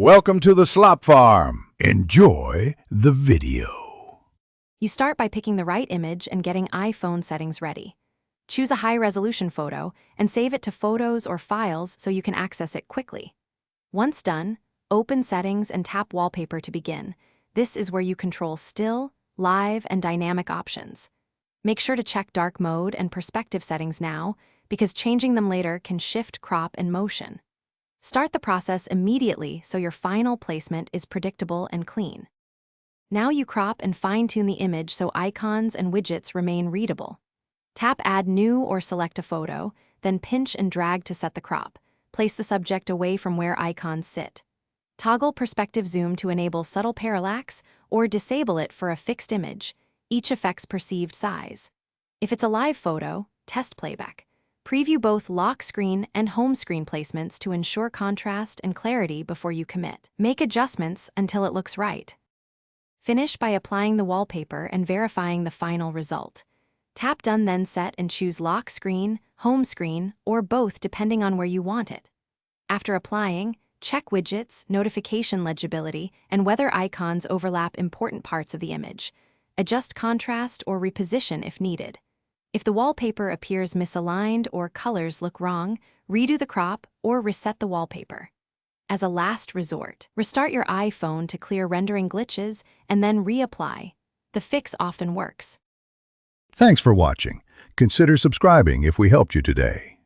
Welcome to the Slop Farm. Enjoy the video. You start by picking the right image and getting iPhone settings ready. Choose a high-resolution photo and save it to Photos or Files so you can access it quickly. Once done, open Settings and tap Wallpaper to begin. This is where you control still, live, and dynamic options. Make sure to check dark mode and perspective settings now, because changing them later can shift crop and motion. Start the process immediately so your final placement is predictable and clean. Now you crop and fine-tune the image so icons and widgets remain readable. Tap Add New or select a photo, then pinch and drag to set the crop. Place the subject away from where icons sit. Toggle perspective zoom to enable subtle parallax or disable it for a fixed image. Each affects perceived size. If it's a live photo, test playback. Preview both lock screen and home screen placements to ensure contrast and clarity before you commit. Make adjustments until it looks right. Finish by applying the wallpaper and verifying the final result. Tap Done then Set and choose lock screen, home screen, or both depending on where you want it. After applying, check widgets, notification legibility, and whether icons overlap important parts of the image. Adjust contrast or reposition if needed. If the wallpaper appears misaligned or colors look wrong, redo the crop or reset the wallpaper. As a last resort, restart your iPhone to clear rendering glitches and then reapply. The fix often works. Thanks for watching. Consider subscribing if we helped you today.